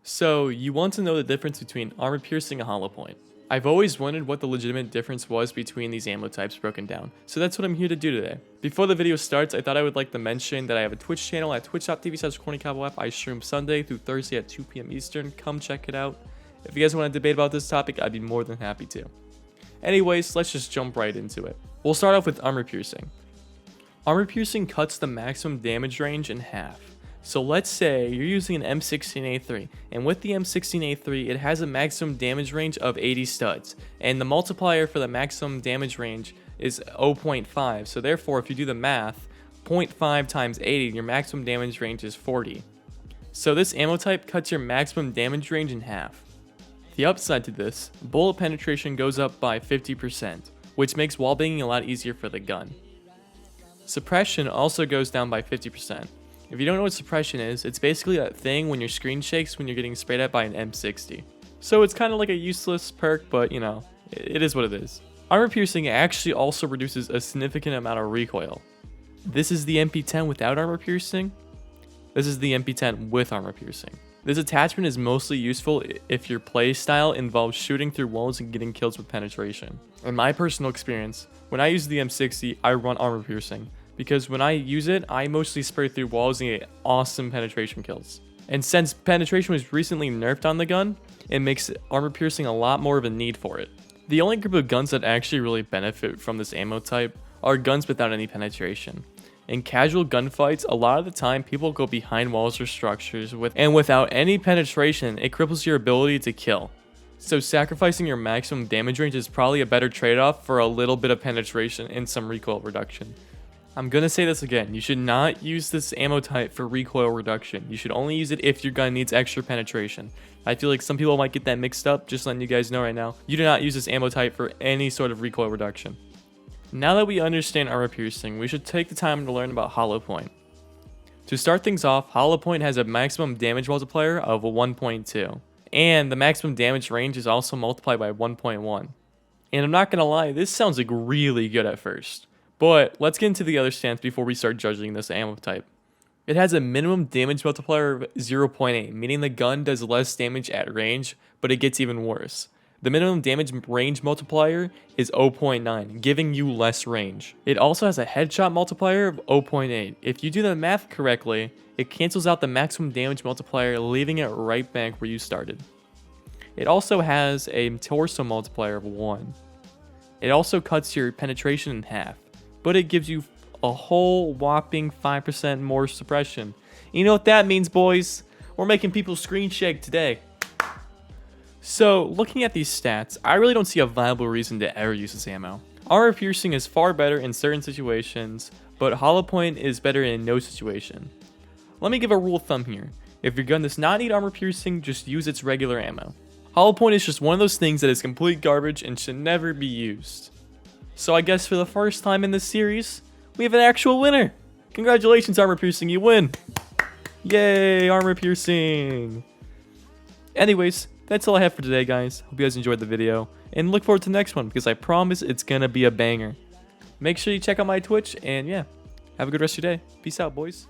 So, you want to know the difference between armor piercing and hollow point. I've always wondered what the legitimate difference was between these ammo types broken down, so that's what I'm here to do today. Before the video starts, I thought I would like to mention that I have a Twitch channel at twitch.tv/cornycowboyapp. I stream Sunday through Thursday at 2 p.m. Eastern. Come check it out. If you guys want to debate about this topic, I'd be more than happy to. Anyways, let's just jump right into it. We'll start off with armor piercing. Armor piercing cuts the maximum damage range in half. So let's say you're using an M16A3, and with the M16A3, it has a maximum damage range of 80 studs, and the multiplier for the maximum damage range is 0.5, so therefore if you do the math, 0.5 times 80, your maximum damage range is 40. So this ammo type cuts your maximum damage range in half. The upside to this, bullet penetration goes up by 50%, which makes wallbanging a lot easier for the gun. Suppression also goes down by 50%. If you don't know what suppression is, it's basically that thing when your screen shakes when you're getting sprayed at by an M60. So it's kind of like a useless perk, but you know, it is what it is. Armor piercing actually also reduces a significant amount of recoil. This is the MP10 without armor piercing. This is the MP10 with armor piercing. This attachment is mostly useful if your playstyle involves shooting through walls and getting kills with penetration. In my personal experience, when I use the M60, I run armor piercing, because when I use it, I mostly spray through walls and get awesome penetration kills. And since penetration was recently nerfed on the gun, it makes armor piercing a lot more of a need for it. The only group of guns that actually really benefit from this ammo type are guns without any penetration. In casual gunfights, a lot of the time people go behind walls or structures and without any penetration, it cripples your ability to kill. So sacrificing your maximum damage range is probably a better trade-off for a little bit of penetration and some recoil reduction. I'm gonna say this again, you should not use this ammo type for recoil reduction. You should only use it if your gun needs extra penetration. I feel like some people might get that mixed up, just letting you guys know right now. You do not use this ammo type for any sort of recoil reduction. Now that we understand armor piercing, we should take the time to learn about hollow point. To start things off, hollow point has a maximum damage multiplier of 1.2, and the maximum damage range is also multiplied by 1.1. And I'm not gonna lie, this sounds like really good at first. But let's get into the other stats before we start judging this ammo type. It has a minimum damage multiplier of 0.8, meaning the gun does less damage at range, but it gets even worse. The minimum damage range multiplier is 0.9, giving you less range. It also has a headshot multiplier of 0.8. If you do the math correctly, it cancels out the maximum damage multiplier, leaving it right back where you started. It also has a torso multiplier of 1. It also cuts your penetration in half, but it gives you a whole whopping 5% more suppression. You know what that means, boys? We're making people screen shake today. So, looking at these stats, I really don't see a viable reason to ever use this ammo. Armor piercing is far better in certain situations, but hollow point is better in no situation. Let me give a rule of thumb here. If your gun does not need armor piercing, just use its regular ammo. Hollow point is just one of those things that is complete garbage and should never be used. So I guess for the first time in this series, we have an actual winner. Congratulations, armor piercing, you win. Yay, armor piercing. Anyways, that's all I have for today, guys. Hope you guys enjoyed the video, and look forward to the next one, because I promise it's gonna be a banger. Make sure you check out my Twitch, and yeah, have a good rest of your day. Peace out, boys.